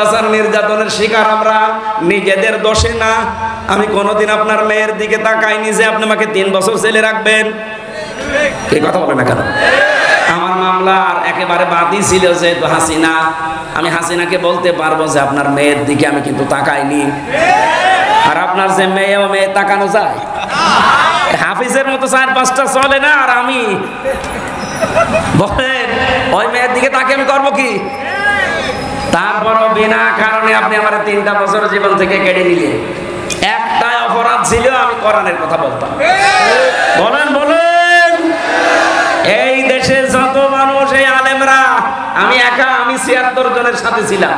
অত্যাচার নির্যাতনের শিকার আমরা, নিজেদের দোষে না। আমি কোনোদিন আপনার মেয়ের দিকে তাকাইনি যে আপনি আমাকে 3 বছর জেলে রাখবেন। এই কথা বলে না কেন? আমার মামলার একেবারে বাদই ছিল যে হাসিনা। আমি হাসিনাকে বলতে পারবো যে আপনার মেয়ের দিকে আমি কিন্তু তাকাইনি। আর আপনার যে মেয়ে, ও মেয়ে তাকানো যায়? হাফিজের মতো 4-5টা চলে না, আর আমি বলেন ওই মেয়ের দিকে তাকে আমি করবো কি? তারপরও বিনা কারণে আপনি আমার 3টা বছর জীবন থেকে কেড়ে নিলেন। একটাই অপরাধ ছিল, আমি কোরআনের কথা বলতাম। বলেন বলেন, এই দেশে যত মানুষ, এই আলেমরা, আমি একা, আমি 76 জনের সাথে ছিলাম,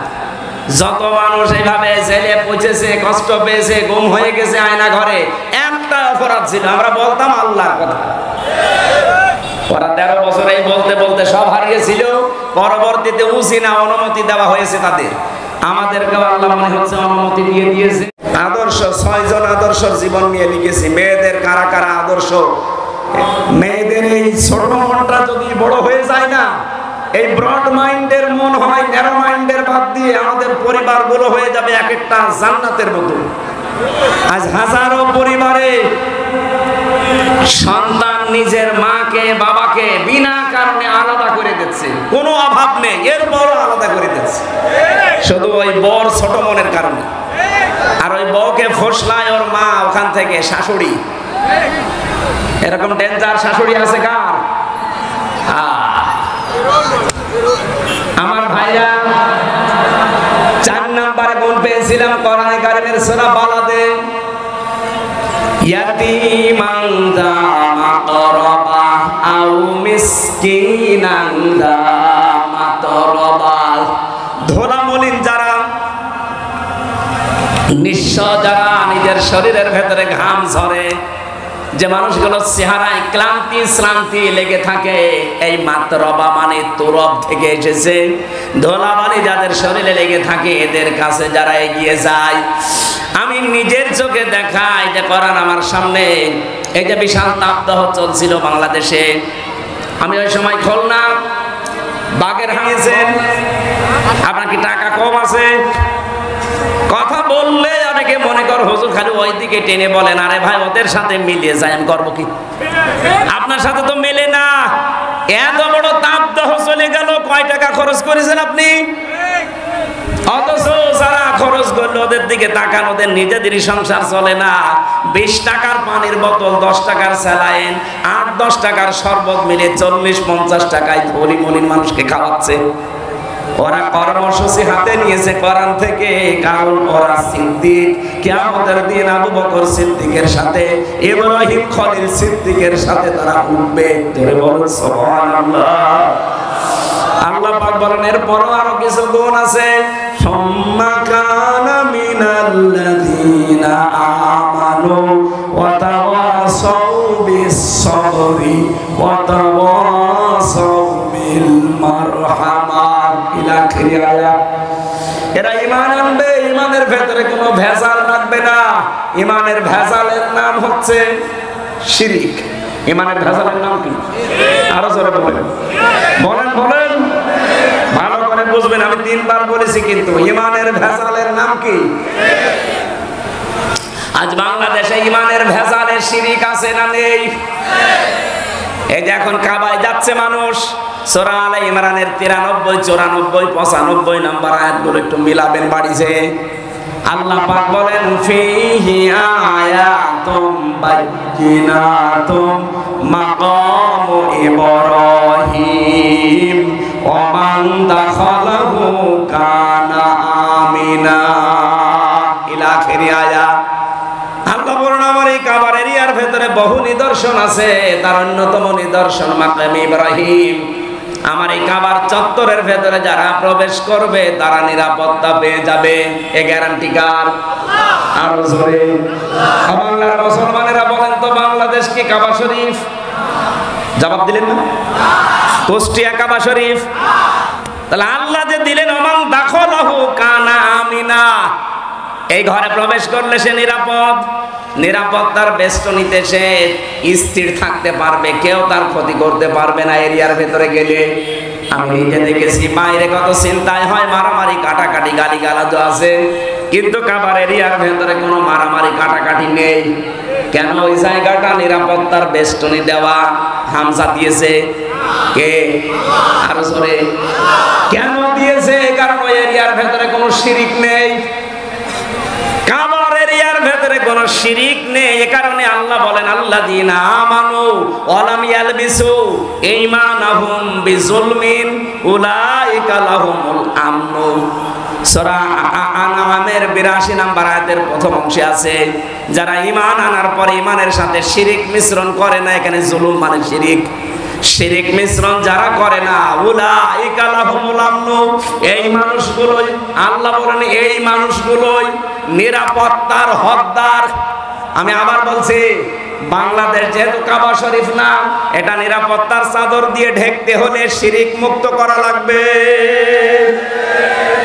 যত মানুষ এইভাবে জেলে পৌঁছেছে, কষ্ট পেয়েছে, গুম হয়ে গেছে আয়না ঘরে, একটা অপরাধ ছিল, আমরা বলতাম আল্লাহর কথা। ওরা 13 বছর এই বলতে বলতে সব হারিয়েছিল। পরবর্তীতে উসিনা অনুমতি দেওয়া হয়েছে তাদের। আমাদেরকেও আল্লাহ মনে হচ্ছে অনুমতি দিয়ে দিয়েছে। আদর্শ 6 জন আদর্শের জীবন নিয়ে লিখেছি। মেয়েদের কারা কারা আদর্শ? মেয়েদের এই ছোট মনটা যদি বড় হয়ে যায় না, এই ব্রড মাইন্ডের মন হয়, ন্যারো মাইন্ডের বাদ দিয়ে আমাদের পরিবারগুলো হয়ে যাবে এক একটা জান্নাতের মতো। আজ হাজারো পরিবারে সন্তান নিজের মাকে বাবাকে বিনা কারণে আলাদা করে দিচ্ছে, কোনো অভাব নেই, এরপরও আলাদা করে দিচ্ছে, শুধু ওই বর ছোট মনের কারণে। আর ওই বউকে ফসলায় ওর মা, ওখান থেকে শাশুড়ি। এরকম ডেঞ্জার শাশুড়ি আছে কার? আমার ভাইরা, 4 নম্বরে গুণ পেয়েছিলাম কোরআনে কারিমের সূরা বালাদে। ইয়াতীমান যা মাতরবা আও মিসকিনান যা মাতরবা। ধোলামলিন যারা, নিঃস্ব যারা, নিজের শরীরের ভেতরে ঘাম ঝরে, যে মানুষগুলো চেহারায় ক্লান্তি শ্রান্তি লেগে থাকে, এই মাতরবা মানে তুরব থেকে এসেছে, ধোলাবালি যাদের শরীরে লেগে থাকে, এদের কাছে যারা এগিয়ে যায়, আমি নিজের চোখে দেখাই যে কোরআন আমার সামনে। এই যে বিশাল তাপদাহ চলছিল বাংলাদেশে, আমি ওই সময় খুলনা বাগের হাঁয়েছেন, আপনার কি টাকা কম আছে? কথা বললে অনেকে মনে কর হুজুর খালি ওই দিকে টেনে বলেন, আরে ভাই ওদের সাথে মিলিয়ে যায়, আমি করবো কি? আপনার সাথে তো মেলে না। এত বড় তাপদাহ চলে গেল, কয় টাকা খরচ করেছেন আপনি? অথচ যারা খরচ করলো ওদের দিকে তাকান, ওদের নিজেদেরই সংসার চলে না। 20 টাকার পানির বোতল, 10 টাকার স্যালাইন, 8-10 টাকার শরবত মিলে 40-50 টাকায় ধনী মলিন মানুষকে খাওয়াচ্ছে। ওরা কর্মসূচি হাতে নিয়েছে কোরআন থেকে, কারণ ওরা সিদ্দিক। কিয়ামতের দিন আবু বকর সিদ্দিকের সাথে, ইব্রাহিম খলিল সিদ্দিকের সাথে তারা উঠবে। জোরে বলুন সুবহানাল্লাহ। আল্লাহ পাক বলেন এরপরও আরো কিছু গুণ আছে। সুম্মা কানা মিনাল্লাযীনা আমানু ওয়া তাওয়াসাউ বিস-সাবরি ওয়া তাওয়াসাউ বিল মারহামা ইলা আখির আয়াত। এরা ঈমান আনবে, ঈমানের ভেতরে কোনো ভেজাল রাখবে না। ঈমানের ভেজালের নাম হচ্ছে শিরক। ঈমানের ভেজালের নাম কি? আরো জোরে বলেন, বলেন বলেন, ভালো করে বুঝবেন। আমি 3 বার বলেছি, কিন্তু ঈমানের ভেজালের নাম কি? আজ বাংলাদেশে ঈমানের ভেজালে শিরক আছে না নেই? এই যে এখন কাবায় যাচ্ছে মানুষ, সূরা আলে ইমরানের 93, 94, 95 নম্বর আয়াতগুলো একটু মিলাবেন বাড়িতে। আল্লাহ পাক বলেন ফিহি আয়াতুম বাইয়িনাতুম মাকামু ইব্রাহিম ওয়া মান দাখালাহু কানা আমিনা ইলা আখির আয়াত। আল্লাহ বলেন আমার এই কাবার এরিয়ার ভেতরে বহু নিদর্শন আছে, তার অন্যতম নিদর্শন মাকাম ইব্রাহিম। আমার এই কাবার চত্বরের ভেতরে যারা প্রবেশ করবে তারা নিরাপত্তা পেয়ে যাবে। এ গ্যারান্টি কার? আরো জোরে। বাংলার মুসলমানেরা বলেন তো, বাংলাদেশ কি কাবা শরীফ? জবাব দিলেন না? কুষ্টিয়া কাবা শরীফ? তাহলে আল্লাহ যে দিলেন ওমান দাখালাহু কানা আমিনা, এই ঘরে প্রবেশ করলে সে নিরাপদ। নিরাপত্তার বেষ্টনীতে সে স্থির থাকতে পারবে, কেউ তার ক্ষতি করতে পারবে না এরিয়ার ভেতরে গেলে। আমি নিজে দেখেছি বাইরে কত চিন্তায় হয়, মারামারি কাটাকাটি গালিগালাজ আছে, কিন্তু কাবার এরিয়ার ভেতরে কোনো মারামারি কাটাকাটি নেই। কেন? ওই জায়গাটা নিরাপত্তার বেষ্টনী দেওয়া। হামজা দিয়েছে কে? আরো জোরে। কেন দিয়েছে? কারণ ওই এরিয়ার ভেতরে কোনো শিরিক নেই। কাবার এরিয়ার ভেতরে কোনো শিরিক নেই, এ কারণে আল্লাহ বলেন আল্লাযীনা আমানু ওয়া লাম ইয়ালবিসু ঈমানাহুম বিজুলমিন উলাইকা লাহুমুল আমনু। সূরা আনআমের ৮২ নম্বর আয়াতের প্রথম অংশে আছে, যারা ঈমান আনার পরে ঈমানের সাথে শিরিক মিশ্রণ করে না, এখানে জুলুম মানে শিরিক, শিরিক মিশ্রণ যারা করে না, উলাইকা লাহুমুল আমনু, এই মানুষগুলোই আল্লাহ বলেন এই মানুষগুলোই নিরাপত্তার হকদার। আমি আবার বলছি, বাংলাদেশ যেহেতু কাবা শরীফ না, এটা নিরাপত্তার চাদর দিয়ে ঢেকতে হলে শিরিক মুক্ত করা লাগবে।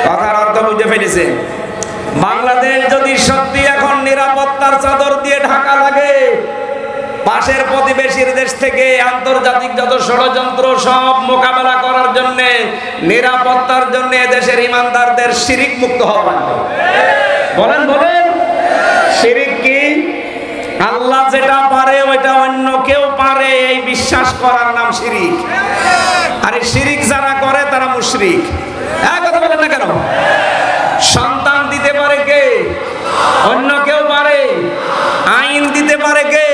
কথার অর্থ বুঝে ফেলেছে? বাংলাদেশ যদি সত্যি এখন নিরাপত্তার চাদর দিয়ে ঢাকা লাগে, পাশের প্রতিবেশীর দেশ থেকে আন্তর্জাতিক যত ষড়যন্ত্র সব মোকাবেলা করার জন্য, নিরাপত্তার জন্য দেশের ইমানদারদের শিরিক মুক্ত হওয়া লাগবে। বলেন বলেন, শিরিক কি? আল্লাহ যেটা পারে ওইটা অন্য কেউ পারে, এই বিশ্বাস করার নাম শিরিক। আরে শিরিক যারা করে তারা মুশরিক। কথা বলেন না কেন? সন্তান দিতে পারে কে? অন্য কেউ পারে। আইন দিতে পারে কে?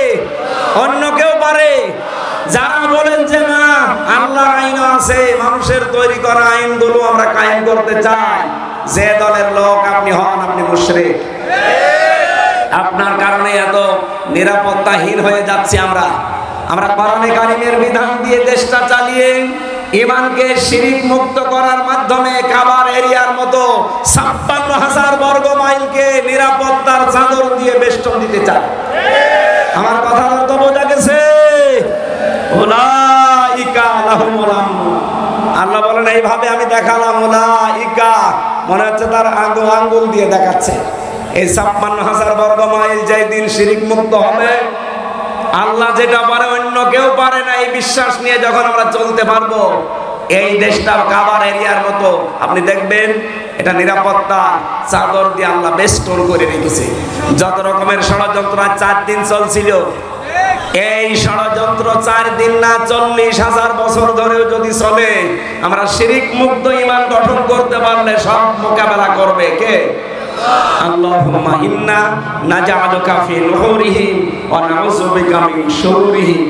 অন্য কেউ পারে। যারা বলেন যে না আল্লাহর আইন আছে, মানুষের তৈরি করা আইনগুলো আমরা কায়েম করতে চাই, যে দলের লোক আপনি হন, আপনি মুশরিক। আপনার কারণে এত নিরাপত্তাহীন হয়ে যাচ্ছে আমরা। আমরা কোরআনে কারিমের বিধান দিয়ে দেশটা চালিয়ে ঈমানকে শিরিক মুক্ত করার মাধ্যমে কাবার এরিয়ার মতো ৫৬,০০০ বর্গ মাইলকে নিরাপত্তার চাদর দিয়ে বেষ্টন দিতে চায়। আমার কথার অর্থ বোঝা গেছে? উলাইকা লাহুমুল আমন। আল্লাহ বলেন এইভাবে আমি দেখালাম, উলাইকা মনে হচ্ছে তার আঙ্গুল দিয়ে দেখাচ্ছে। এই ৫৬,০০০ বর্গ মাইল যেই দিন শিরিক মুক্ত হবে, আল্লাহ যেটা পারে অন্য কেউ পারে না, এই বিশ্বাস নিয়ে যখন আমরা চলতে পারবো, এই দেশটা কাবার এরিয়ার মতো আপনি দেখবেন এটা নিরাপত্তা চাদর দিয়ে আল্লাহ বেষ্টন করে রেখেছে। যত রকমের ষড়যন্ত্র ৪ দিন চলছিল, এই ষড়যন্ত্র ৪ দিন না ৪০,০০০ বছর ধরেও যদি চলে, আমরা শিরিক মুক্ত ঈমান গঠন করতে পারলে সব মোকাবেলা করবে কে? আল্লাহুম্মা ইন্না নাজআলুকা ফি নুহুরিহিম ওয়া নাউযু বিকা মিন শুরুরিহিম।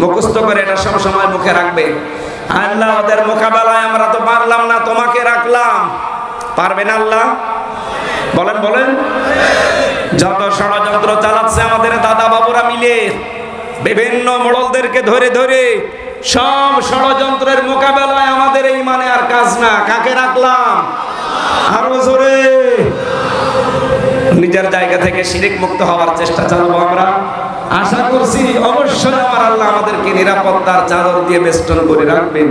মুখস্থ করে এটা সব সময় মুখে রাখবে। আল্লাহ ওদের মোকাবেলায় আমরা তো পারলাম না, তোমাকে রাখলাম। পারবেন আল্লাহ? বলেন বলেন। যত ষড়যন্ত্র চালাচ্ছে আমাদের দাদা বাবুরা মিলে, বিভিন্ন মোড়লদেরকে ধরে ধরে, সব ষড়যন্ত্রের মোকাবেলায় আমাদের এই মানে আর কাজ না। কাকে রাখলাম? আরো জোরে। নিজের জায়গা থেকে শিরিক মুক্ত হওয়ার চেষ্টা চালাবো আমরা। আশা করছি অবশ্যই আমার আল্লাহ আমাদেরকে নিরাপত্তার চাদর দিয়ে বেষ্টন করে রাখবেন।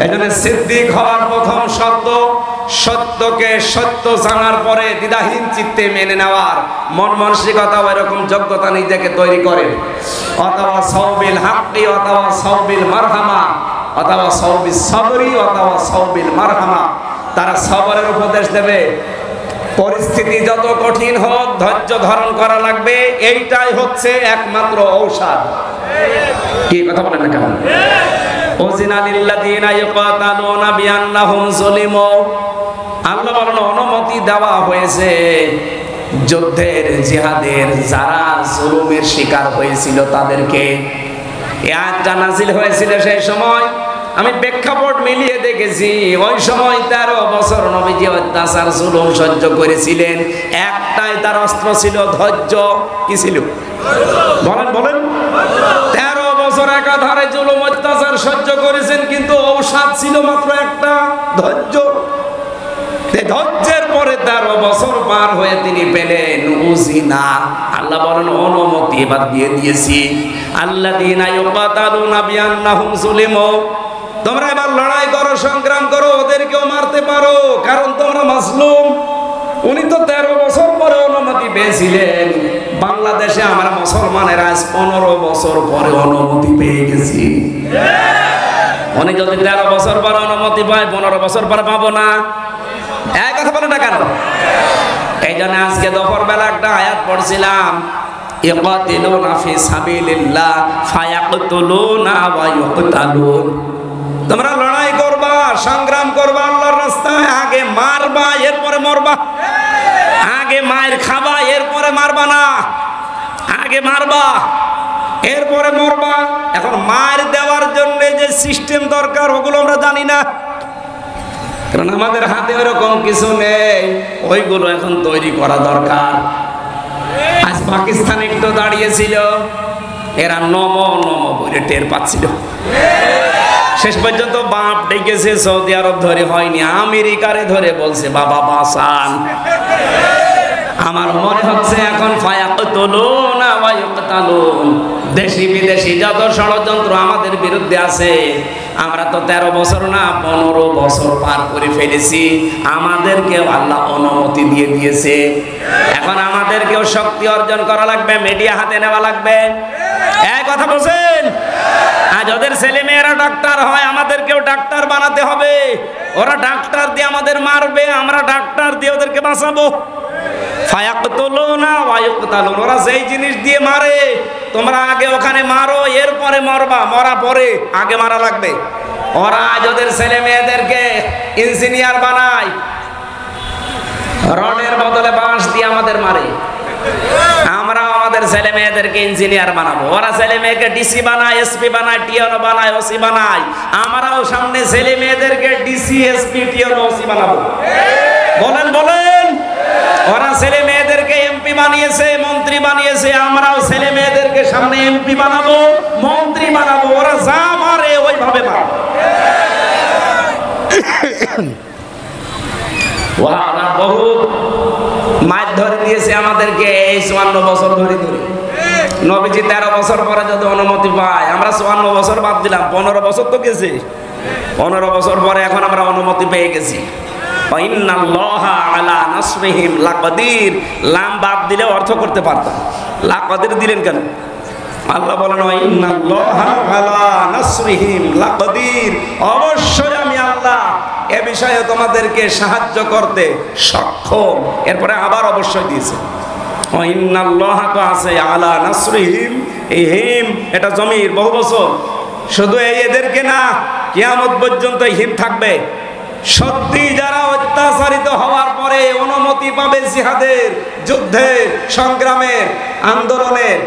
এজন্য সিদ্দিক হওয়ার প্রথম শর্ত, সত্যকে সত্য জানার পরে দ্বিধাহীন চিত্তে মেনে নেওয়ার মন মানসিকতা, এরকম যোগ্যতা নিজেকে তৈরি করেন। অথবা সাওবিল হাক্কি, অথবা সাওবিল মারহামা, অথবা সাওবিস সাবরি, অথবা সাওবিল মারহামা। তারা সবরের উপদেশ দেবে। পরিস্থিতি যত কঠিন হোক ধৈর্য ধারণ করা লাগবে, এইটাই হচ্ছে একমাত্র ঔষধ। কি কথা বলেন না কেন? ওযিনা লিল্লাযিনা ইয়াকাতালুনা বিআন্নাহুম যুলিমু। আল্লাহ বলেন অনুমতি দেওয়া হয়েছে যুদ্ধের, জিহাদের, যারা জুলুমের শিকার হয়েছিল তাদেরকে। এই আয়াতটা নাযিল হয়েছিল সেই সময়, আমি প্রেক্ষাপট মিলিয়ে দেখেছি, ওই সময় ১৩ বছর নবীজি অত্যাচার জুলুম সহ্য করেছিলেন। একটাই তার অস্ত্র ছিল ধৈর্য। কি ছিল? বলেন বলেন। ১৩ বছর একাধারে জুলুম অত্যাচার সহ্য করেছেন, কিন্তু ঔষধ ছিল মাত্র একটা, ধৈর্য। ধৈর্যের পরে ১৩ বছর পার হয়ে তিনি পেলেন উযিনা। আল্লাহ বলেন অনুমতি এবার দিয়ে দিয়েছি। আল্লাযীনা ইয়াকাতালুনা বিআন্নাহুম যুলিমু। তোমরা এবার লড়াই করো, সংগ্রাম করো, ওদেরকেও মারতে পারো, কারণ তোমরা মাসলুম। উনি তো ১৩ বছর পরে অনুমতি পেয়েছিলেন। বাংলাদেশে আমরা মুসলমানেরা আজ ১৫ বছর পরে অনুমতি পেয়ে গেছি। উনি যদি 13 বছর পর অনুমতি পায় 15 বছর পর পাবো না? এই কথা বলে না কেন? এই জন্য আজকে দুপুর বেলা একটা আয়াত পড়ছিলাম, ইয়াকাতিলুনা ফি সাবিলিল্লাহ ফায়াকতুলুনা ওয়া ইউকতালুন। তোমরা লড়াই করবা, সংগ্রাম করবা আল্লাহর রাস্তায়, আগে মারবা এরপরে মরবা। আগে মায়ের খাবা এরপরে মারবা না, আগে মারবা এরপরে মরবা। এখন মার দেওয়ার জন্য যে সিস্টেম দরকার ওগুলো আমরা জানি না, কারণ আমাদের হাতে ওরকম কিছু নেই, ওইগুলো এখন তৈরি করা দরকার। আজ পাকিস্তান একটু দাঁড়িয়েছিল, এরা নমো নমো বলে টের পাচ্ছিল। শেষ পর্যন্ত বাপ ডেকেছে, সৌদি আরব ধরে হয়নি, আমেরিকারে ধরে বলছে বাবা বাঁচান। আমার মনে হচ্ছে এখন ফায়াকতুলুনা ওয়া ইউকতালুন, দেশি বিদেশি যত ষড়যন্ত্র আমাদের বিরুদ্ধে আছে, আমরা তো 13 বছর না 15 বছর পার করে ফেলেছি। আমাদেরকেও আল্লাহ অনুমতি দিয়ে দিয়েছে। এখন আমাদেরকেও শক্তি অর্জন করা লাগবে, মিডিয়া হাতে নেওয়া লাগবে। এই কথা বলছেন? আজ ওদের ছেলে মেয়েরা ডাক্তার হয়, আমাদেরকেও ডাক্তার বানাতে হবে। ওরা ডাক্তার দিয়ে আমাদের মারবে, আমরা ডাক্তার দিয়ে ওদেরকে বাঁচাবো। ফায়াকতুলুনা ওয়া ইউকতালুন, ওরা যেই জিনিস দিয়ে মারে তোমরা আগে ওখানে মারো, এরপরে মরবা, মরা পরে, আগে মারা লাগবে। ওরা আজ ওদের ছেলে মেয়েদেরকে ইঞ্জিনিয়ার বানায়, রডের বদলে বাঁশ দিয়ে আমাদের মারে। আমরা আমাদের ছেলে মেয়েদেরকে ইঞ্জিনিয়ার বানাবো, ওরা ছেলে মেয়েকে ডিসি বানায়, এসপি বানায়, টিএনও বানায়, ওসি বানায়। আমরাও সামনে ছেলে মেয়েদেরকে ডিসি, এসপি, টিএনও, ওসি বানাবো। বলেন বলেন। ওরা ছেলে মেয়েদেরকে এমপি বানিয়েছে, মন্ত্রী বানিয়েছে, আমরাও ছেলে মেয়েদেরকে সামনে এমপি বানাবো, মন্ত্রী বানাবো। ওরা যা মারে ওইভাবে মারবো। ওরা বহু মাছ ধরে দিয়েছে আমাদেরকে এই 54 বছর ধরে ধরে। নবীজি 13 বছর পরে যদি অনুমতি পায়, আমরা 54 বছর বাদ দিলাম, 15 বছর তো গেছে। 15 বছর পরে এখন আমরা অনুমতি পেয়ে গেছি। ইন্নাল্লাহা আলা নাসরিহিম লাকাদির, লাম বাদ দিলে অর্থ করতে পারতাম, লাকাদির দিলেন কেন? আল্লাহ বলেন ইন্নাল্লাহা আলা নাসরিহিম লাকাদির, অবশ্যই আমি আল্লাহ এ বিষয়ে তোমাদেরকে সাহায্য করতে সক্ষম। এরপরে আবার অবশ্যই দিয়েছে, ইন্নাল্লাহা তো আছে আলা নাসরিহিম, এই হিম এটা জমির বহু বছর, শুধু এদেরকে না, কিয়ামত পর্যন্ত হিম থাকবে। সত্যি যারা অত্যাচারিত হওয়ার পরে অনুমতি পাবে জিহাদের, যুদ্ধের, সংগ্রামের, আন্দোলনের,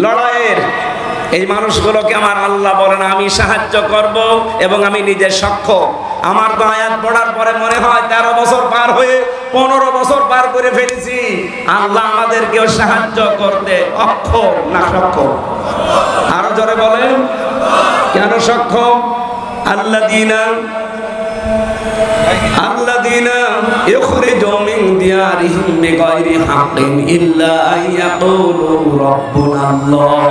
লড়াইয়ের, এই মানুষগুলোকে আমার আল্লাহ বলেন আমি সাহায্য করব এবং আমি নিজে সক্ষম। আমার তো আয়াত পড়ার পরে মনে হয় 13 বছর পার হয়ে 15 বছর পার করে ফেলেছি। আল্লাহ আমাদেরকেও সাহায্য করতে অক্ষম না সক্ষম? আরো জোরে বলেন, কেন সক্ষম? আল্লাযীনা ইখরিজু মিন দিয়ারিহিম বিগাইরি হাক্কিন ইল্লা আইয়াকুলু রাব্বুনাল্লাহ।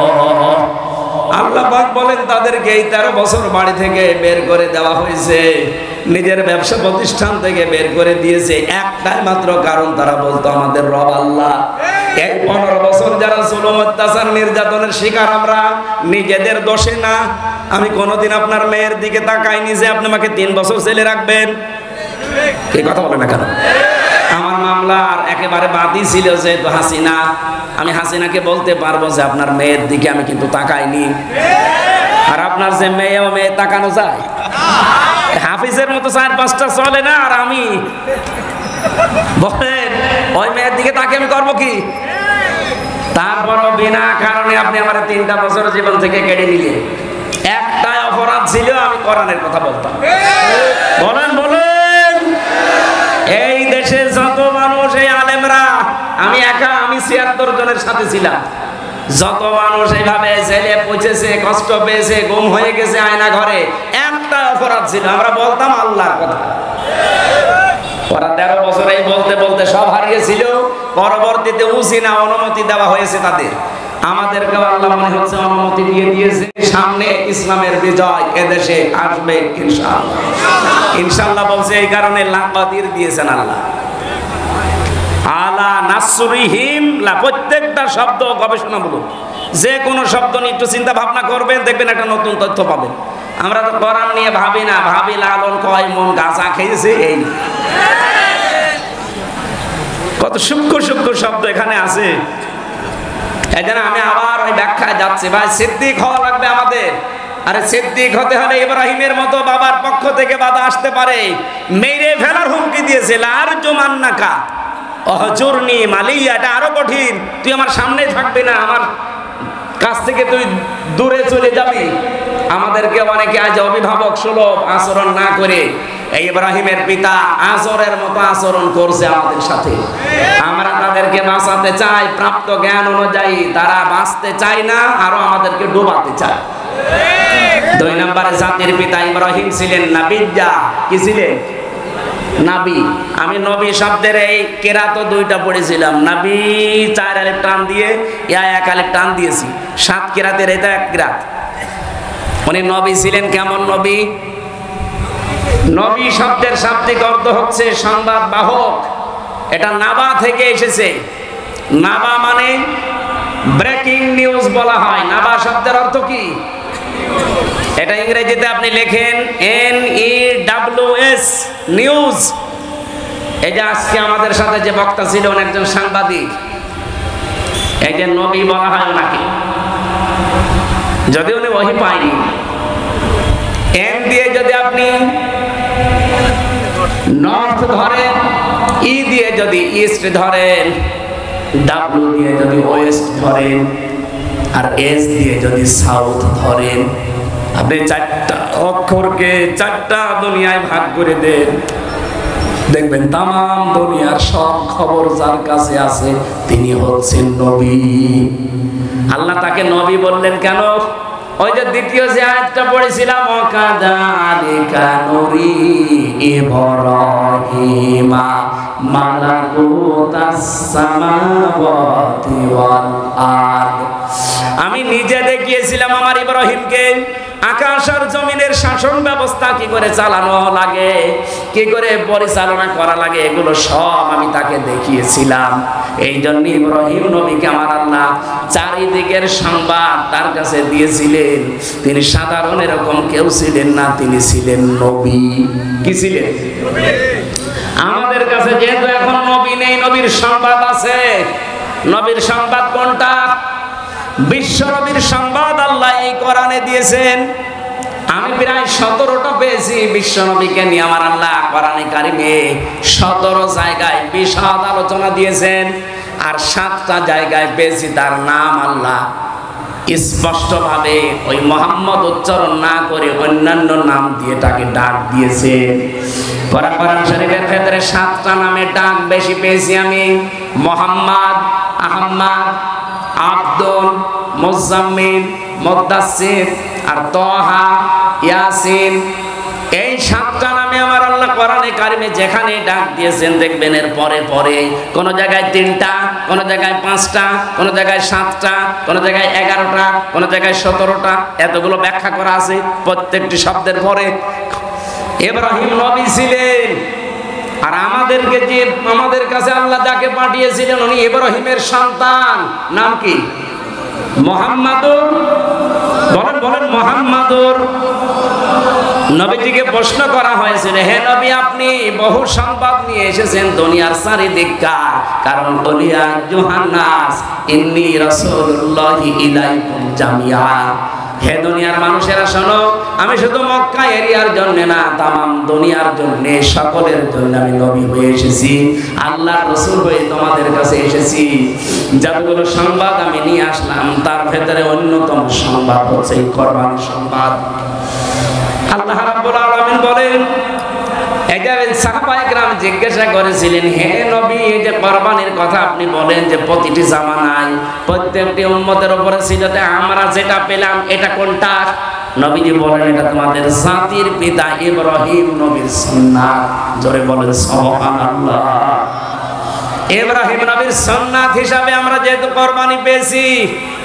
আল্লাহ পাক বলেন তাদেরকে এই 13 বছর বাড়ি থেকে বের করে দেওয়া হয়েছে, নিজের ব্যবসা প্রতিষ্ঠান থেকে বের করে দিয়েছে একটাই মাত্র কারণ, তারা বলতো আমাদের রব আল্লাহ। এই 15 বছর যারা জুলুম, অত্যাচার, নির্যাতনের শিকার আমরা, নিজেদের দোষে না। আমি কোনোদিন আপনার মেয়ের দিকে তাকাইনি যে আপনি আমাকে 3 বছর জেলে রাখবেন। এই কথা বলে না কেন? আমার মামলার একেবারে বাদী ছিল যেহেতু হাসিনা, আমি হাসিনাকে বলতে পারবো যে আপনার মেয়ের দিকে আমি কিন্তু তাকাইনি। আর আপনার যে মেয়ে, ও মেয়ে তাকানো যায়? হাফিজের মতো 4-5টা চলে না, আর আমি বলেন ওই মেয়ের দিকে তাকে আমি করবো কি? তারপরও বিনা কারণে আপনি আমার 3টা বছর জীবন থেকে কেড়ে নিলেন। একটাই অপরাধ ছিল, আমি কোরআনের কথা বলতাম। বলেন বলেন। এই দেশে যত মানুষ, এই আলেমরা, আমি একা, আমি 76 জনের সাথে ছিলাম, যত মানুষ এইভাবে জেলে পৌঁছেছে, কষ্ট পেয়েছে, গুম হয়ে গেছে আয়না ঘরে, একটা অপরাধ ছিল, আমরা বলতাম আল্লাহর কথা। ওরা 13 বছর এই বলতে বলতে সব হারিয়েছিল। পরবর্তীতে উসিনা অনুমতি দেওয়া হয়েছে তাদের, আমাদেরকে আল্লাহ মনে হচ্ছে অনুমতি দিয়ে দিয়েছে। সামনে ইসলামের বিজয় এদেশে আসবে ইনশাআল্লাহ। ইনশাআল্লাহ বলছে, এই কারণে লাকাদির দিয়েছেন আল্লাহ। আলা নাসরিহিম, প্রত্যেকটা শব্দ গবেষণামূলক, যে কোনো শব্দ নিয়ে একটু চিন্তা ভাবনা করবেন, দেখবেন একটা নতুন তথ্য পাবেন। আমরা তো কোরআন নিয়ে ভাবি না, ভাবি লালন কয় মন গাঁজা খেয়েছে। এই কত সূক্ষ্ম সূক্ষ্ম শব্দ এখানে আছে। এই জন্য আমি আবার ওই ব্যাখ্যায় যাচ্ছি, ভাই সিদ্দিক হওয়া লাগবে আমাদের। আরে সিদ্দিক হতে হলে ইব্রাহিমের মতো বাবার পক্ষ থেকে বাধা আসতে পারে, মেরে ফেলার হুমকি দিয়েছিল। আর জুমান্নাকা অহজুরনি মালিয়া, এটা আরো কঠিন। তুই আমার সামনে থাকবি না, আমার কাছ থেকে তুই দূরে চলে যাবি। আমাদেরকে অনেকে আজ অভিভাবক সুলভ আচরণ না করে এই ইব্রাহিমের পিতা আজরের মতো আচরণ করছে আমাদের সাথে। আমরা তাদেরকে বাঁচাতে চাই প্রাপ্ত জ্ঞান অনুযায়ী, তারা বাঁচতে চায় না, আরো আমাদেরকে ডুবাতে চায়। 2 নম্বরে জাতির পিতা ইব্রাহিম ছিলেন নাবিয়্যা। কি ছিলেন? নাবি। আমি নবী শব্দের এই কেরাত 2টা পড়েছিলাম। নাবি 4 আলিফ টান দিয়ে, ইয়া 1 আলিফ টান দিয়েছি। 7 কেরাতের এটা 1 কেরাত। উনি নবী ছিলেন। কেমন নবী? নবী শব্দের শাব্দিক অর্থ হচ্ছে সংবাদ বাহক। এটা নাবা থেকে এসেছে। নাবা মানে ব্রেকিং নিউজ বলা হয়। নাবা শব্দের অর্থ কি? এটা ইংরেজিতে আপনি লেখেন NEWS, নিউজ। এই যে আজকে আমাদের সাথে যে বক্তা ছিল উনি একজন সাংবাদিক। এই যে নবী বলা হয় ওনাকে, যদি উনি ওহী পায়নি। এন দিয়ে যদি আপনি নর্থ ধরেন, ই দিয়ে যদি ইস্ট ধরেন, ডাব্লিউ দিয়ে যদি ওয়েস্ট ধরেন, আর এস দিয়ে যদি সাউথ ধরেন, আপনি 4টা অক্ষরকে 4টা দুনিয়ায় ভাগ করে দেন, দেখবেন তামাম দুনিয়ার সব খবর যার কাছে আছে তিনি হচ্ছেন নবী। আল্লাহ তাকে নবী বললেন কেন? ওই যে দ্বিতীয় যে আয়াতটা পড়েছিলাম, ওয়াকাযালিকা নুরি ইব্রাহিমা মালাকুতাস সামাওয়াতি ওয়াল আরদ। আমি নিজে দেখিয়েছিলাম আমার ইব্রাহিমকে আকাশ আর জমিনের শাসন ব্যবস্থা কি করে চালানো লাগে, কি করে পরিচালনা করা লাগে, এগুলো সব আমি তাকে দেখিয়েছিলাম। এই জন্য ইব্রাহিম নবীকে আমার আল্লাহ চারিদিকের সংবাদ তার কাছে দিয়েছিলেন। তিনি সাধারণ এরকম কেউ ছিলেন না, তিনি ছিলেন নবী। কি ছিলেন? আমাদের কাছে যেহেতু এখন নবী নেই, নবীর সংবাদ আছে। নবীর সংবাদ কোনটা? বিশ্ব নবীর সংবাদ আল্লাহ এই কোরআনে দিয়েছেন। আমি প্রায় 17টা পেয়েছি বিশ্ব নবীকে নিয়ে আমার আল্লাহ কোরআনে কারিমে। 17 জায়গায় বিশদ আলোচনা দিয়েছেন, আর 7টা জায়গায় পেয়েছি তার নাম আল্লাহ স্পষ্টভাবে ওই মোহাম্মদ উচ্চারণ না করে অন্যান্য নাম দিয়ে তাকে ডাক দিয়েছে। কোরআন শরীফের ক্ষেত্রে 7টা নামে ডাক বেশি পেয়েছি আমি। মোহাম্মদ, আহম্মদ, আব্দুল, মুজাম্মিল, মুদ্দাসসির আর তাহা, ইয়াসিন। এই 7টা নামে আমার আল্লাহ কোরআনে কারিমে যেখানে ডাক দিয়েছেন দেখবেন এর পরে পরে কোন জায়গায় 3টা, কোন জায়গায় 5টা, কোন জায়গায় 7টা, কোন জায়গায় 11টা, কোন জায়গায় 17টা, এতগুলো ব্যাখ্যা করা আছে প্রত্যেকটি শব্দের পরে। ইব্রাহিম নবী ছিলেন, আর আমাদেরকে যে আমাদের কাছে আল্লাহ যাকে পাঠিয়েছিলেন উনি ইব্রাহিমের সন্তান। নাম কি? মুহাম্মাদুর। বলেন বলেন মুহাম্মাদুর। নবীজিকে প্রশ্ন করা হয়েছিল, হে নবী আপনি বহু সংবাদ নিয়ে এসেছেন দুনিয়ার চারিদিককার, কারণ বলিয়া জোহান্নাস ইন্নী রাসূলুল্লাহি ইলাইকুম জামিআ। হে দুনিয়ার মানুষেরা শোনো, আমি শুধু মক্কা এরিয়ার জন্য না, তামাম দুনিয়ার জন্য, সকলের জন্য আমি নবী হয়ে এসেছি, আল্লাহর রাসূল হয়ে তোমাদের কাছে এসেছি। যতগুলো সংবাদ আমি নিয়ে আসলাম তার ভেতরে অন্যতম সংবাদ হচ্ছে এই কোরবানির সংবাদ। আল্লাহ রাব্বুল আলামিন বলেন, এটা সাহাবায়ে কেরাম জিজ্ঞাসা করেছিলেন, হে নবী এই যে কোরবানির কথা আপনি বলেন যে প্রতিটি জামানায় প্রত্যেকটি উম্মতের উপরে ছিল, আমরা যেটা পেলাম এটা কোনটা? নবীজি বলেন, এটা তোমাদের জাতির পিতা ইব্রাহিম নবীর সুন্নাত। জোরে বলেন সুবহানাল্লাহ। ইব্রাহিম নবীর সুন্নাত হিসাবে আমরা যেহেতু কোরবানি পেয়েছি,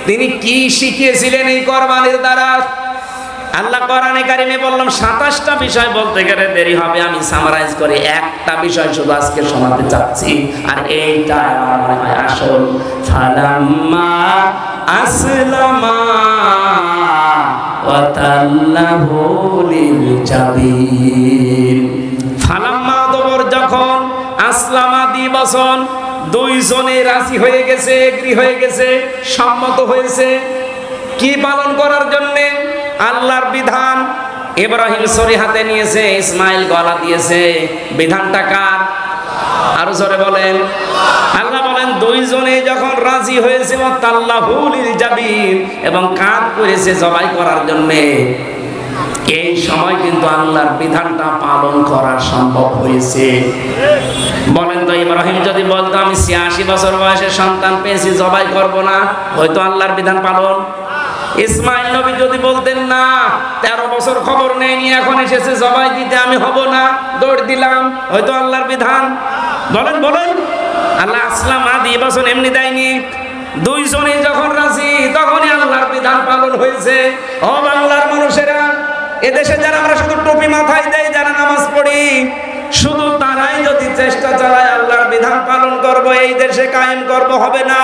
তিনি কি শিখিয়েছিলেন এই কোরবানির দ্বারা? আল্লাহ কোরআনে কারিমে বললাম 27টা বিষয় বলতে গেলে দেরি হবে, আমি সামারাইজ করে একটা বিষয় শুধু আজকে শোনাতে চাচ্ছি, আর এইটা আমার মনে হয় আসল। ফালাম্মা আসলামা ওয়া তাল্লাহু লিল জাবিন। ফালাম্মা দবর যখন আসলামা দিবসন দুইজনে রাজি হয়ে গেছে, এগ্রি হয়ে গেছে, সম্মত হয়েছে কি পালন করার জন্য আল্লাহর বিধান। ইব্রাহিম ছড়ি হাতে নিয়েছে, ইসমাইল গলা দিয়েছে। বিধানটা কার? আরো জোরে বলেন। আল্লাহ বলেন দুইজনে যখন রাজি হয়েছে ওয়াতাল্লাহু লিল জাবিন এবং কাঁধ করেছে জবাই করার জন্য, এই সময় কিন্তু আল্লাহর বিধানটা পালন করা সম্ভব হয়েছে। বলেন তো ইব্রাহিম যদি বলতো আমি ৮৬ বছর বয়সে সন্তান পেয়েছি, জবাই করব না, হয়তো আল্লাহর বিধান পালন? ইসমাইল নবী যদি বলতেন না ১৩ বছর খবর নেয়নি, এখন এসেছে জবাই দিতে, আমি হব না, দৌড় দিলাম, হয়তো আল্লাহর বিধান? বলেন বলেন। আল্লাহ আসলাম আদি বছর এমনি দেয়নি, দুইজনে যখন রাজি তখনই আল্লাহর বিধান পালন হয়েছে। ও বাংলার মানুষেরা, এদেশে যারা আমরা শুধু টুপি মাথায় দেই, যারা নামাজ পড়ি, শুধু তারাই যদি চেষ্টা চালায় আল্লাহর বিধান পালন করব, এই দেশে কায়েম করব, হবে না।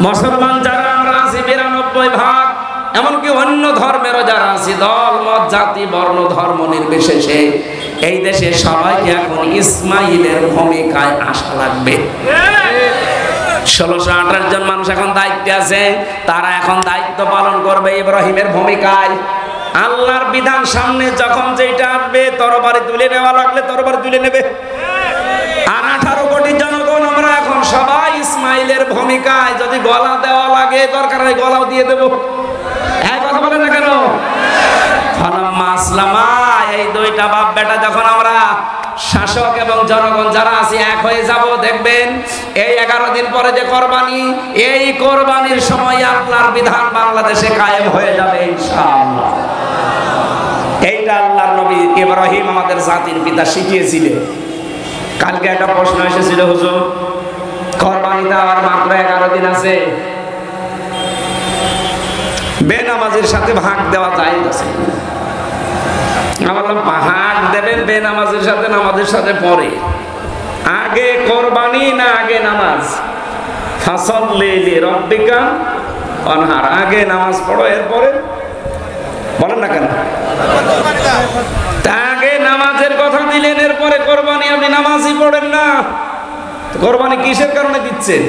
মুসলমান যারা আমরা আছি ৯২%, এমনকি অন্য ধর্মেরও যারা আছি, দল মত জাতি বর্ণ ধর্ম নির্বিশেষে, এই দেশে সবাইকে এখন ইসমাইলের ভূমিকায় আসা লাগবে। ১৬২৮ জন মানুষ এখন দায়িত্বে আছে, তারা এখন দায়িত্ব পালন করবে ইব্রাহিমের ভূমিকায়। আল্লাহর বিধান সামনে যখন যেটা আসবে, তরবারি তুলে নেওয়া লাগলে তরবারি তুলে নেবে। আর ১৮ কোটি জনগণ আমরা এখন সবাই ইসমাইলের ভূমিকায়, যদি গলা দেওয়া লাগে দরকার হয় গলাও দিয়ে দেব। এক কথা বলে না কেন? ফালাম্মা আসলামা, এই দুইটা বাপ বেটা যখন আমরা শাসক এবং জনগণ যারা আছি এক হয়ে যাব, দেখবেন এই 11 দিন পরে যে কোরবানি, এই কোরবানির সময় আল্লাহর বিধান বাংলাদেশে কায়েম হয়ে যাবে ইনশাআল্লাহ। এইটা আল্লাহর নবী ইব্রাহিম আমাদের জাতির পিতা শিখিয়েছিলেন। কালকে একটা প্রশ্ন এসেছিল, হুজুর কোরবানিতে আর মাত্র 11 দিন আছে, বেনামাজির সাথে ভাগ দেওয়া যায় আছে? আমরা ভাগ দেবেন বেনামাজির সাথে, নামাজের সাথে পরে, আগে কোরবানি না আগে নামাজ? ফাসাল্লি লিরাব্বিকা ওয়ানহার, আগে নামাজ পড়ো এরপরে, বলেন না কেন? আগে নামাজের কথা দিলেন, এরপরে কোরবানি, আপনি নামাজই পড়েন না, কোরবানি কিসের কারণে দিচ্ছেন?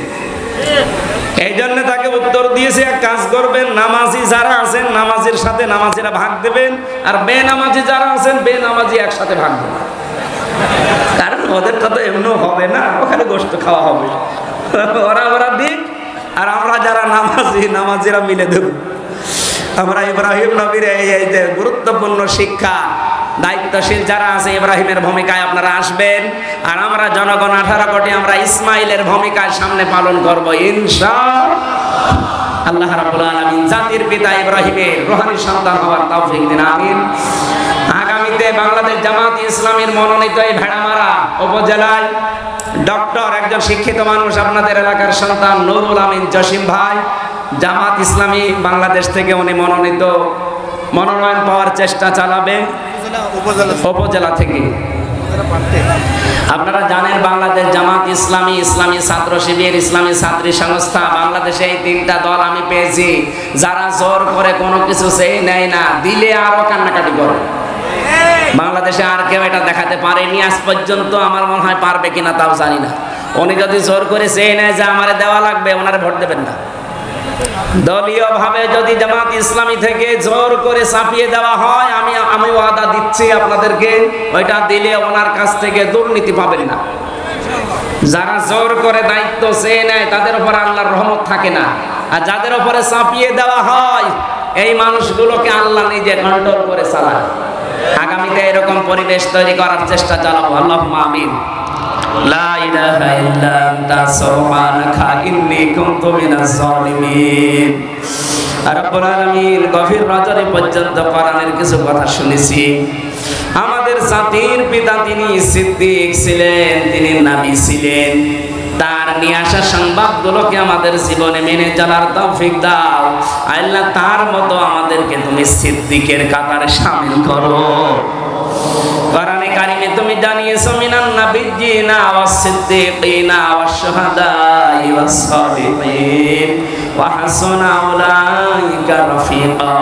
এই জন্য তাকে উত্তর দিয়েছে, এক কাজ করবেন, নামাজি যারা আছেন নামাজের সাথে নামাজিরা ভাগ দেবেন, আর বেনামাজি যারা আছেন বেনামাজি একসাথে ভাগ দেবেন। কারণ ওদেরটা তো এমনও হবে না, ওখানে গোশত খাওয়া হবে, ওরা দিক, আর আমরা যারা নামাজি নামাজিরা মিলে দেব। আমরা ইব্রাহিম নবীর এই যে গুরুত্বপূর্ণ শিক্ষা, দায়িত্বশীল যারা আছে ইব্রাহিমের ভূমিকায় আপনারা আসবেন, আর আমরা জনগণ 18 কোটি আমরা ইসমাইলের ভূমিকায় সামনে পালন করব ইনশাআল্লাহ। আল্লাহ রাব্বুল আলামিন জাতির পিতা ইব্রাহিমের রূহানি সন্তান হওয়ার তৌফিক দিন, আমিন। আগামীতে বাংলাদেশ জামাত ইসলামীর মনোনীত এই ভেড়ামারা উপজেলায় ডক্টর, একজন শিক্ষিত মানুষ, আপনাদের এলাকার সন্তান নুরুল আমিন জসিম ভাই, জামাত ইসলামী বাংলাদেশ থেকে উনি মনোনয়ন পাওয়ার চেষ্টা চালাবে উপজেলা থেকে। আপনারা জানেন বাংলাদেশ জামাত ইসলামী, ইসলামী ছাত্র শিবির, ইসলামী ছাত্রী সংস্থা, বাংলাদেশে এই 3টা দল আমি পেয়েছি, যারা জোর করে কোনো কিছু চেয়ে নেয় না, দিলে আরো কান্নাকাটি করে। বাংলাদেশে আর কেউ এটা দেখাতে পারেনি আজ পর্যন্ত, আমার মনে হয় পারবে কিনা তাও জানি না। উনি যদি জোর করে চেয়ে নেয় যে আমারে দেওয়া লাগবে, ওনারে ভোট দেবেন না। দলীয় ভাবে যদি জামাত ইসলামী থেকে জোর করে চাপিয়ে দেওয়া হয়, আমি ওয়াদা দিচ্ছি আপনাদেরকে, ওইটা দিলে ওনার কাছ থেকে দুর্নীতি পাবেন না। যারা জোর করে দায়িত্ব চেয়ে নেয় তাদের উপর আল্লাহর রহমত থাকে না, আর যাদের উপরে চাপিয়ে দেওয়া হয় এই মানুষগুলোকে আল্লাহ নিজে কন্ট্রোল করে চালায়। আগামীতে এরকম পরিবেশ তৈরি করার চেষ্টা চালাবো, আল্লাহুম্মা আমিন। লা ইলাহা ইল্লা আনতা সুবহানাকা ইন্নী কুনতু মিনাজ জালিমিন। রব্বুল আলামিন, গভীর রাতে পর্যন্ত কোরআনের কিছু কথা শুনেছি। আমাদের জাতির পিতা তিনি সিদ্দিক ছিলেন, তিনি নবী ছিলেন, তার নিয়ে আসা সংবাদগুলোকে আমাদের জীবনে মেনে চলার তৌফিক দাও আল্লাহ। তার মতো আমাদেরকে তুমি সিদ্দিকের কাতারে শামিল করো। কোরআনে কারিমে তুমি জানিয়েছো মিনান নাবিয়্যিনা ওয়াস সিদ্দীকিনা ওয়াস শুহাদাই ওয়াস সালিহিন ওয়া হাসুনা উলাইকা রাফিকা।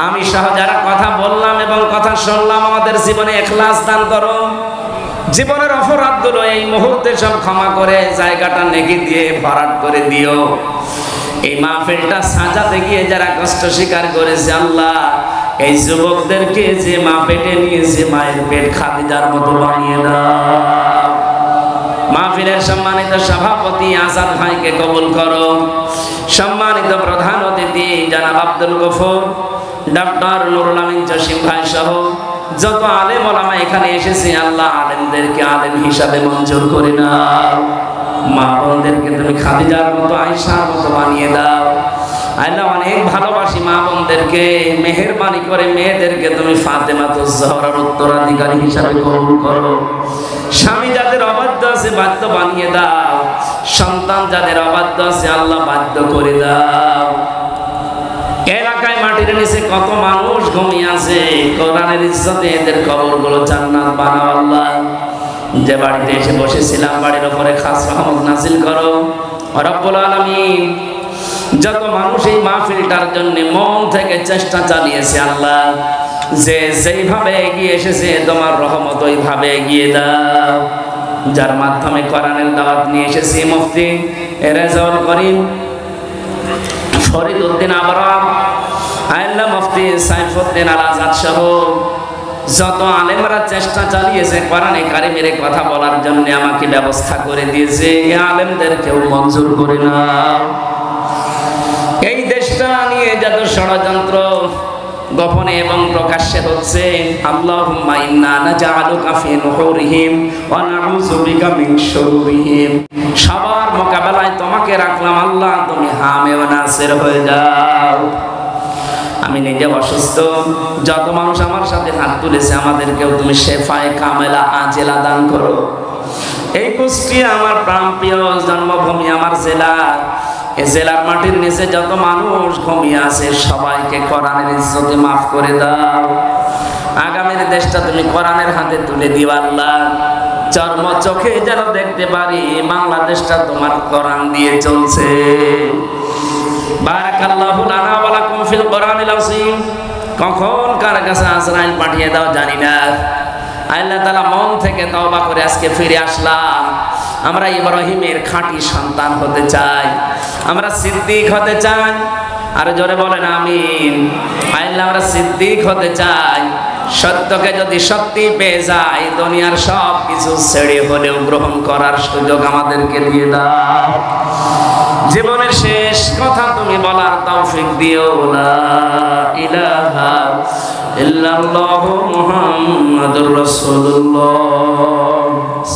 আমি সহ যারা কথা বললাম এবং কথা শুনলাম, আমাদের জীবনে ইখলাস দান করো। জীবনের অপরাধগুলো এই মুহূর্তে সব ক্ষমা করে জায়গাটা নেকি দিয়ে ভরাট করে দিও। এই মাহফিলটা সাজাতে গিয়ে যারা কষ্ট স্বীকার করেছে আল্লাহ, এই যুবকদেরকে যে মা পেটে নিয়েছে মায়ের পেট খাদিজার মতো বানিয়ে দাও। মাহফিলের সম্মানিত সভাপতি আজাদ ভাইকে কবুল করো। সম্মানিত প্রধান অতিথি জনাব আব্দুল গফুর, ডক্টর নুরুল আমিন জসিম ভাই সহ যত আলেম ওলামা এখানে এসেছে আল্লাহ, আলেমদেরকে আলেম হিসাবে মঞ্জুর করে নাও। মা বোনদেরকে তুমি খাদিজার মতো আয়েশার মতো বানিয়ে দাও। আল্লাহ অনেক ভালোবাসি মা বোনদেরকে, মেহেরবানি করে মেয়েদেরকে তুমি ফাতেমাতুজ জহরার উত্তরাধিকারী হিসাবে কবুল করো। স্বামী যাদের অবাধ্য আছে বাধ্য বানিয়ে দাও, সন্তান যাদের অবাধ্য আছে আল্লাহ বাধ্য করে দাও। এলাকায় মাটির নিচে কত মানুষ ঘুমিয়ে আছে, কোরআনের ইজ্জতে এদের কবরগুলো জান্নাত বানাও আল্লাহ। যে বাড়িতে এসে বসেছিলাম বাড়ির উপরে খাস রহমত নাজিল করো রব্বুল আলামিন। যত মানুষ এই মাহফিলটার জন্য মন থেকে চেষ্টা চালিয়েছে আল্লাহ, যে যেইভাবে এগিয়ে এসেছে তোমার রহমত ওইভাবে এগিয়ে দাও। যার মাধ্যমে কোরআনের দাওয়াত নিয়ে এসেছি মুফতি রেজাউল করিম ফরিদউদ্দিন আবরাম, আল্লাহ মুফতি সাইফুদ্দিন আল আজাদ সহ যত আলেমরা চেষ্টা চালিয়েছে কোরআনে কারিমের কথা বলার জন্য আমাকে ব্যবস্থা করে দিয়েছে, এই আলেমদেরকেও মঞ্জুর করে নাও। এই দেশটা নিয়ে যত ষড়যন্ত্র গোপনে এবং প্রকাশ্যে হচ্ছে, আল্লাহুম্মা ইন্না নাজআলুকা ফি নুহুরিহিম ওয়া নাউযু বিকা মিন শুরুরিহিম, সবার মোকাবেলায় তোমাকে রাখলাম আল্লাহ, তুমি হামে ওয়া নাসির হয়ে যাও। আমি নিজে অসুস্থ, যত মানুষ আমার সাথে হাত তুলেছে আমাদেরকেও তুমি শেফায়ে কামেলা আজেলা দান করো। এই কুষ্টিয়া আমার প্রাণপ্রিয় জন্মভূমি, আমার জেলা, এই জেলার মাটির নিচে যত মানুষ ঘুমিয়ে আছে সবাইকে কোরআনের ইজ্জতে মাফ করে দাও। আগামীর দেশটা তুমি কোরআনের হাতে তুলে দিও আল্লাহ। চর্ম চোখে যেন দেখতে পারি বাংলাদেশটা তোমার কোরআন দিয়ে চলছে। বারাকাল্লাহু লানা ওয়া লাকুম ফিল কোরআনিল আযীম। কখন কার কাছে আজরাইল পাঠিয়ে দাও জানি না। আল্লাহ তাআলা মন থেকে তওবা করে আজকে ফিরে আসলাম। আমরা ইব্রাহিমের খাঁটি সন্তান হতে চাই, আমরা সিদ্দিক হতে চাই। আর জোরে বলেন আমিন। আল্লাহ আমরা সিদ্দিক হতে চাই। সত্যকে যদি সত্যি পেয়ে যায় দুনিয়ার সব কিছু ছেড়ে হলেও গ্রহণ করার সুযোগ আমাদেরকে দিয়ে দাও। জীবনের শেষ কথা তুমি বলার তৌফিক দিও। লা ইলাহা ইল্লাল্লাহু মুহাম্মাদুর রাসূলুল্লাহ।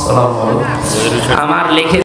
সাল্লাল্লাহু আলাইহি ওয়া সাল্লাম। আমার লিখে